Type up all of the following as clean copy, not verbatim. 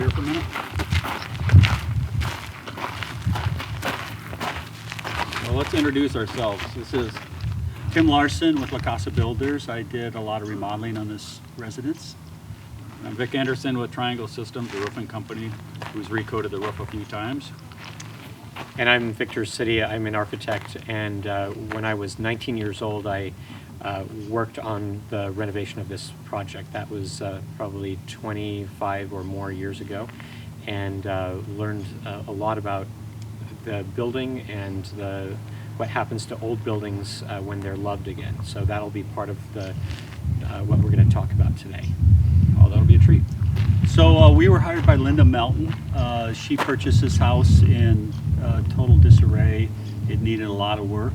here for a minute. Well, let's introduce ourselves. This is Tim Larson with La Casa Builders. I did a lot of remodeling on this residence. I'm Vic Anderson with Triangle Systems, the roofing company, who's recoated the roof a few times. And I'm Victor City. I'm an architect, and when I was 19 years old, I worked on the renovation of this project. That was probably 25 or more years ago, and learned a lot about the building and what happens to old buildings when they're loved again. So that'll be part of what we're going to talk about today. Oh, that'll be a treat. So we were hired by Linda Melton. She purchased this house in total disarray. It needed a lot of work.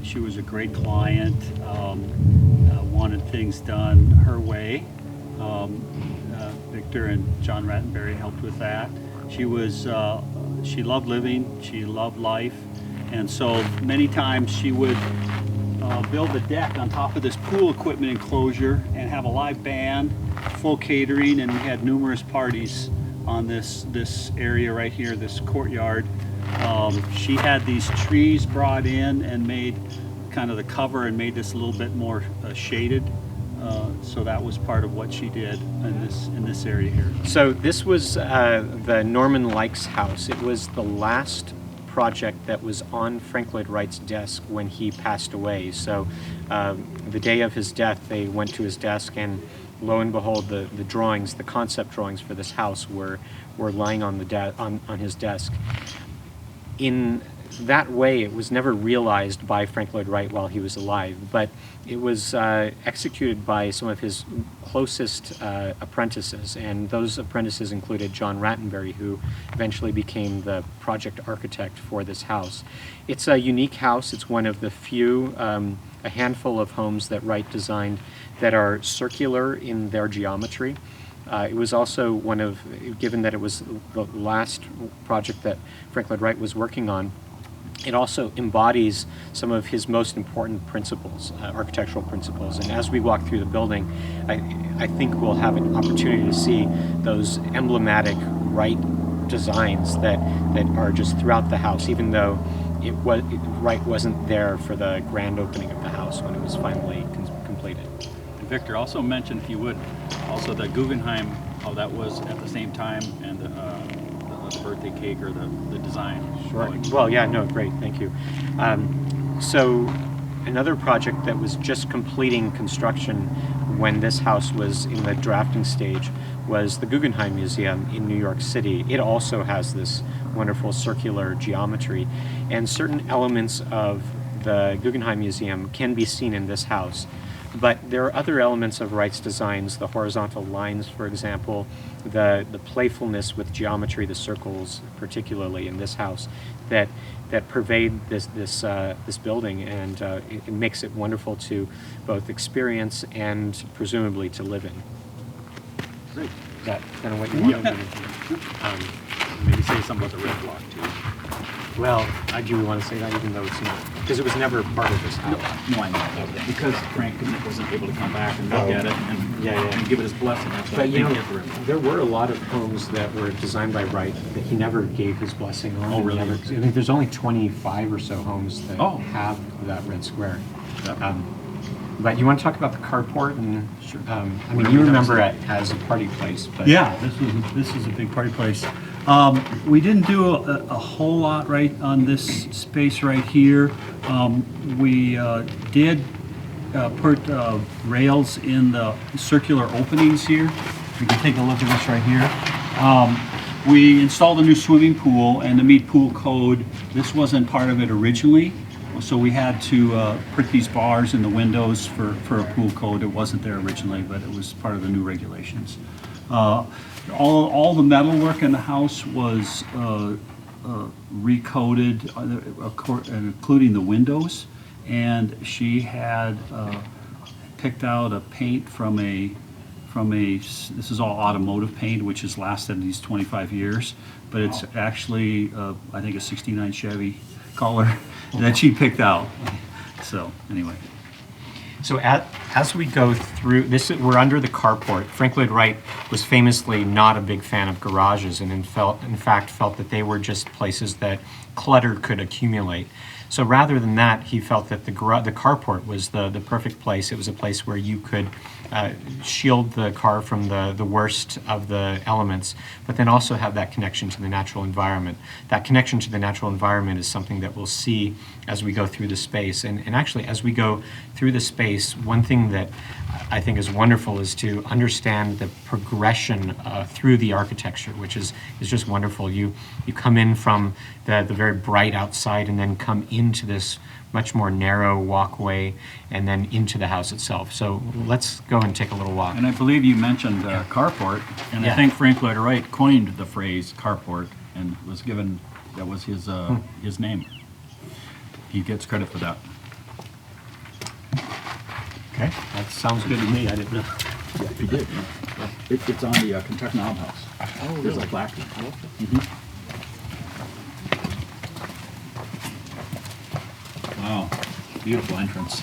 She was a great client, wanted things done her way. Victor and John Rattenberry helped with that. She loved living, she loved life, and so many times she would build a deck on top of this pool equipment enclosure and have a live band, full catering, and we had numerous parties on this area right here, this courtyard. She had these trees brought in and made kind of the cover and made this a little bit more shaded. So that was part of what she did in this area here. So this was the Norman Lykes house. It was the last project that was on Frank Lloyd Wright's desk when he passed away. So the day of his death, they went to his desk, and lo and behold, the drawings, the concept drawings for this house were lying on his desk. In that way, it was never realized by Frank Lloyd Wright while he was alive, but it was executed by some of his closest apprentices, and those apprentices included John Rattenberry, who eventually became the project architect for this house. It's a unique house. It's one of the few, a handful of homes that Wright designed that are circular in their geometry. It was also one of, given that it was the last project that Frank Lloyd Wright was working on, it also embodies some of his most important principles, architectural principles. And as we walk through the building, I think we'll have an opportunity to see those emblematic Wright designs that are just throughout the house, even though Wright wasn't there for the grand opening of the house when it was finally completed. And Victor, also mention, if you would, also the Guggenheim, how that was at the same time, and the birthday cake or the design. Sure. Well, yeah, no, great, thank you. So another project that was just completing construction when this house was in the drafting stage was the Guggenheim Museum in New York City. It also has this wonderful circular geometry, and certain elements of the Guggenheim Museum can be seen in this house. But there are other elements of Wright's designs, the horizontal lines, for example, the playfulness with geometry, the circles, particularly in this house, that pervade this building, and it makes it wonderful to both experience and presumably to live in. Great. Is that kind of what you wanted? Maybe say something about the red block too. Well, I do want to say that, even though it's not, because it was never part of this house. No, I know that. Because Frank wasn't able to come back and look at it and give it his blessing. That's why But you know, he had the red block. there were a lot of homes that were designed by Wright that he never gave his blessing on. Oh, really? I think there's only 25 or so homes that have that red square. But you want to talk about the carport? And Sure. I mean, you remember it as a party place, but Yeah, this is a big party place. We didn't do a whole lot right on this space right here. We did put rails in the circular openings here. You can take a look at this right here. We installed a new swimming pool, and to meet pool code, this wasn't part of it originally. So we had to put these bars in the windows for a pool code. It wasn't there originally, but it was part of the new regulations. All the metal work in the house was recoated, including the windows. And she had picked out a paint from a, this is all automotive paint, which has lasted these 25 years. But it's actually, I think, a '69 Chevy color that she picked out. So anyway. So as we go through this, we're under the carport. Frank Lloyd Wright was famously not a big fan of garages, and in fact felt that they were just places that clutter could accumulate. So rather than that, he felt that the carport was the perfect place. It was a place where you could shield the car from the worst of the elements, but then also have that connection to the natural environment. That connection to the natural environment is something that we'll see as we go through the space. And actually, as we go through the space, one thing that I think is wonderful is to understand the progression through the architecture, which is just wonderful. You come in from the very bright outside and then come into this much more narrow walkway and then into the house itself. So let's go and take a little walk. And I believe you mentioned carport, and Yeah. I think Frank Lloyd Wright coined the phrase carport and was given, that was his name. He gets credit for that. Okay, that sounds good to me. I didn't know. Yeah, he did. Yeah. It's on the Kentucky Knob House. Oh, there's a plaque. Wow, beautiful entrance.